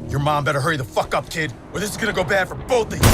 Your mom better hurry the fuck up, kid, or this is gonna go bad for both of you.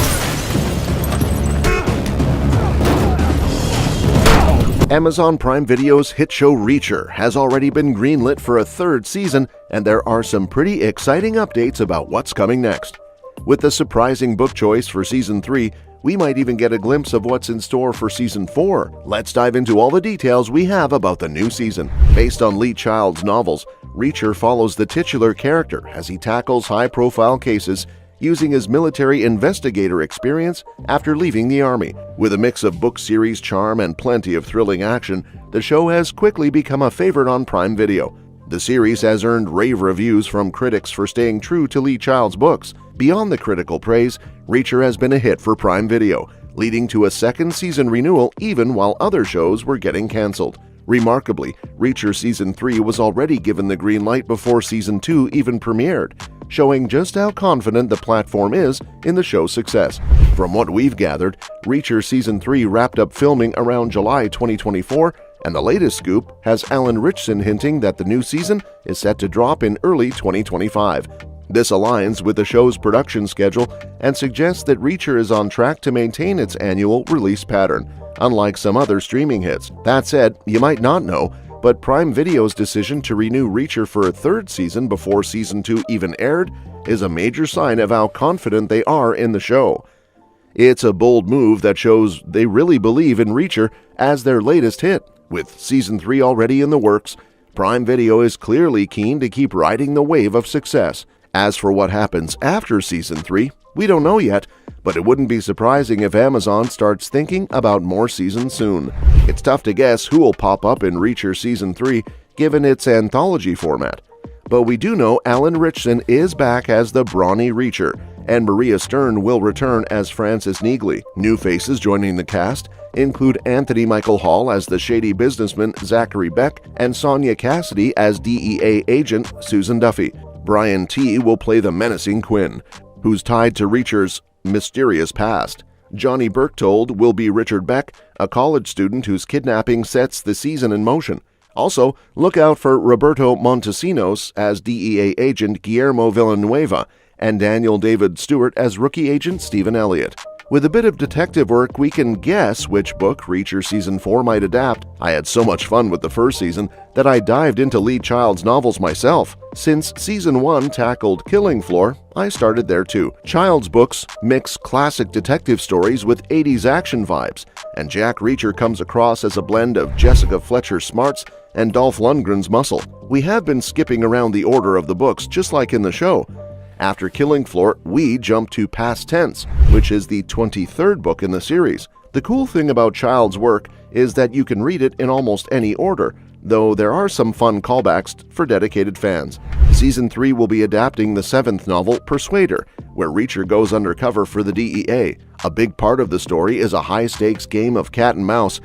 Amazon Prime Video's hit show Reacher has already been greenlit for a third season, and there are some pretty exciting updates about what's coming next. With the surprising book choice for Season 3, we might even get a glimpse of what's in store for Season 4. Let's dive into all the details we have about the new season. Based on Lee Child's novels, Reacher follows the titular character as he tackles high-profile cases using his military investigator experience after leaving the Army. With a mix of book series charm and plenty of thrilling action, the show has quickly become a favorite on Prime Video. The series has earned rave reviews from critics for staying true to Lee Child's books. Beyond the critical praise, Reacher has been a hit for Prime Video, leading to a second season renewal even while other shows were getting cancelled. Remarkably, Reacher Season 3 was already given the green light before Season 2 even premiered, showing just how confident the platform is in the show's success. From what we've gathered, Reacher Season 3 wrapped up filming around July 2024, and the latest scoop has Alan Ritchson hinting that the new season is set to drop in early 2025. This aligns with the show's production schedule and suggests that Reacher is on track to maintain its annual release pattern, unlike some other streaming hits. That said, you might not know, but Prime Video's decision to renew Reacher for a third season before Season 2 even aired is a major sign of how confident they are in the show. It's a bold move that shows they really believe in Reacher as their latest hit. With Season 3 already in the works, Prime Video is clearly keen to keep riding the wave of success. As for what happens after Season 3, we don't know yet, but it wouldn't be surprising if Amazon starts thinking about more seasons soon. It's tough to guess who will pop up in Reacher Season 3 given its anthology format. But we do know Alan Ritchson is back as the brawny Reacher, and Maria Stern will return as Frances Neagley. New faces joining the cast include Anthony Michael Hall as the shady businessman Zachary Beck and Sonia Cassidy as DEA agent Susan Duffy. Brian T. will play the menacing Quinn, who's tied to Reacher's mysterious past. Johnny Berchtold will be Richard Beck, a college student whose kidnapping sets the season in motion. Also, look out for Roberto Montesinos as DEA agent Guillermo Villanueva and Daniel David Stewart as rookie agent Stephen Elliott. With a bit of detective work, we can guess which book Reacher Season 4 might adapt. I had so much fun with the first season that I dived into Lee Child's novels myself. Since Season 1 tackled Killing Floor, I started there too. Child's books mix classic detective stories with 80s action vibes, and Jack Reacher comes across as a blend of Jessica Fletcher's smarts and Dolph Lundgren's muscle. We have been skipping around the order of the books just like in the show. After Killing Floor, we jump to Past Tense, which is the 23rd book in the series. The cool thing about Child's work is that you can read it in almost any order, though there are some fun callbacks for dedicated fans. Season 3 will be adapting the 7th novel, Persuader, where Reacher goes undercover for the DEA. A big part of the story is a high-stakes game of cat and mouse,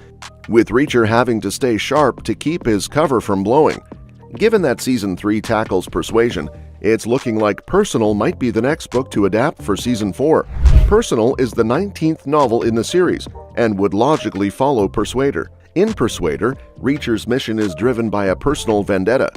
with Reacher having to stay sharp to keep his cover from blowing. Given that Season 3 tackles persuasion, it's looking like Personal might be the next book to adapt for Season 4. Personal is the 19th novel in the series and would logically follow Persuader. In Persuader, Reacher's mission is driven by a personal vendetta.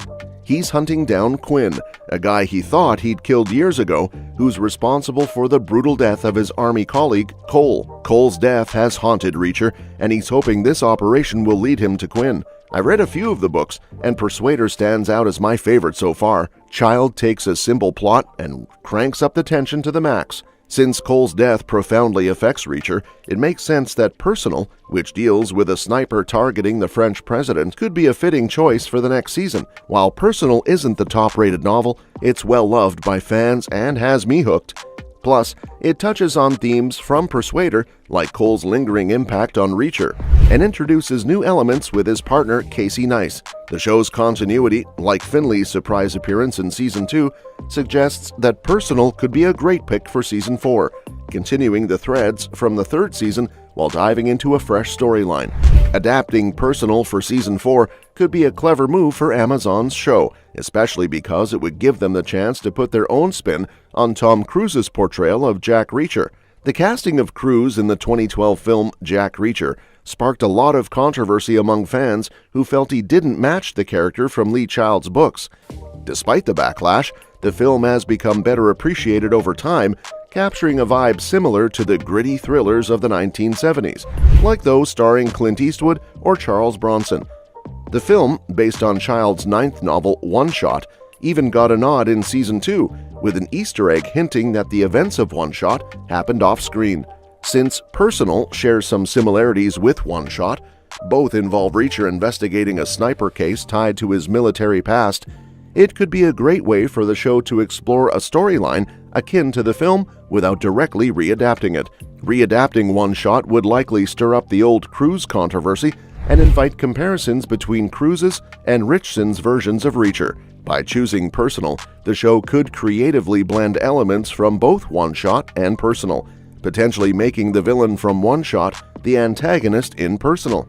He's hunting down Quinn, a guy he thought he'd killed years ago, who's responsible for the brutal death of his army colleague, Cole. Cole's death has haunted Reacher, and he's hoping this operation will lead him to Quinn. I read a few of the books, and Persuader stands out as my favorite so far. Child takes a simple plot and cranks up the tension to the max. Since Cole's death profoundly affects Reacher, it makes sense that Personal, which deals with a sniper targeting the French president, could be a fitting choice for the next season. While Personal isn't the top-rated novel, it's well-loved by fans and has me hooked. Plus, it touches on themes from Persuader, like Cole's lingering impact on Reacher, and introduces new elements with his partner Casey Nice. The show's continuity, like Finley's surprise appearance in Season 2, suggests that Personal could be a great pick for Season 4, continuing the threads from the 3rd season while diving into a fresh storyline. Adapting Personal for Season 4 could be a clever move for Amazon's show, especially because it would give them the chance to put their own spin on Tom Cruise's portrayal of Jack Reacher. The casting of Cruise in the 2012 film Jack Reacher sparked a lot of controversy among fans who felt he didn't match the character from Lee Child's books. Despite the backlash, the film has become better appreciated over time, capturing a vibe similar to the gritty thrillers of the 1970s, like those starring Clint Eastwood or Charles Bronson. The film, based on Child's ninth novel One Shot, even got a nod in Season 2, with an Easter egg hinting that the events of One Shot happened off-screen. Since Personal shares some similarities with One Shot, both involve Reacher investigating a sniper case tied to his military past, it could be a great way for the show to explore a storyline akin to the film without directly readapting it. Readapting One Shot would likely stir up the old Cruise controversy and invite comparisons between Cruise's and Ritchson's versions of Reacher. By choosing Personal, the show could creatively blend elements from both One Shot and Personal, potentially making the villain from One Shot the antagonist in Personal.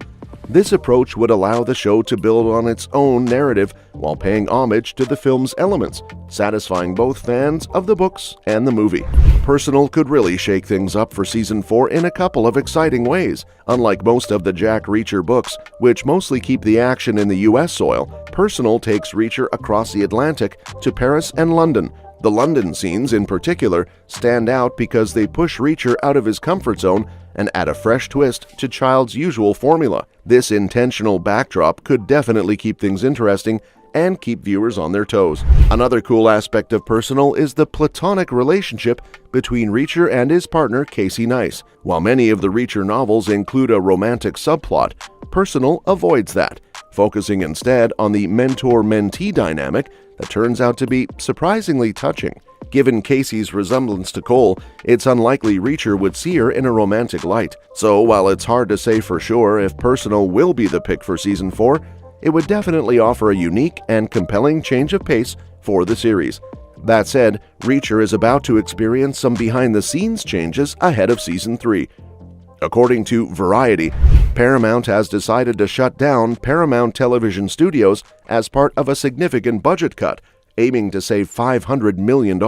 This approach would allow the show to build on its own narrative while paying homage to the film's elements, satisfying both fans of the books and the movie. Personal could really shake things up for Season 4 in a couple of exciting ways. Unlike most of the Jack Reacher books, which mostly keep the action in the US soil, Personal takes Reacher across the Atlantic to Paris and London. The London scenes, in particular, stand out because they push Reacher out of his comfort zone and add a fresh twist to Child's usual formula. This intentional backdrop could definitely keep things interesting and keep viewers on their toes. Another cool aspect of Personal is the platonic relationship between Reacher and his partner Casey Nice. While many of the Reacher novels include a romantic subplot, Personal avoids that, focusing instead on the mentor-mentee dynamic that turns out to be surprisingly touching. Given Casey's resemblance to Cole, it's unlikely Reacher would see her in a romantic light. So while it's hard to say for sure if Personal will be the pick for Season 4, it would definitely offer a unique and compelling change of pace for the series. That said, Reacher is about to experience some behind-the-scenes changes ahead of Season 3. According to Variety, Paramount has decided to shut down Paramount Television Studios as part of a significant budget cut, aiming to save $500 million.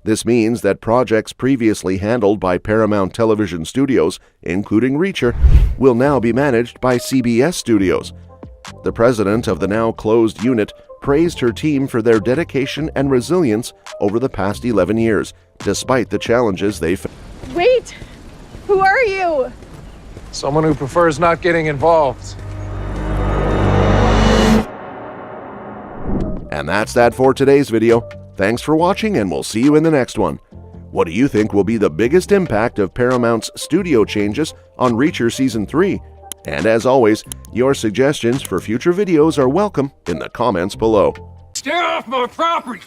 This means that projects previously handled by Paramount Television Studios, including Reacher, will now be managed by CBS Studios. The president of the now closed unit praised her team for their dedication and resilience over the past 11 years, despite the challenges they faced. Wait! Who are you? Someone who prefers not getting involved. And that's that for today's video. Thanks for watching, and we'll see you in the next one. What do you think will be the biggest impact of Paramount's studio changes on Reacher Season 3? And as always, your suggestions for future videos are welcome in the comments below. Stay off my property!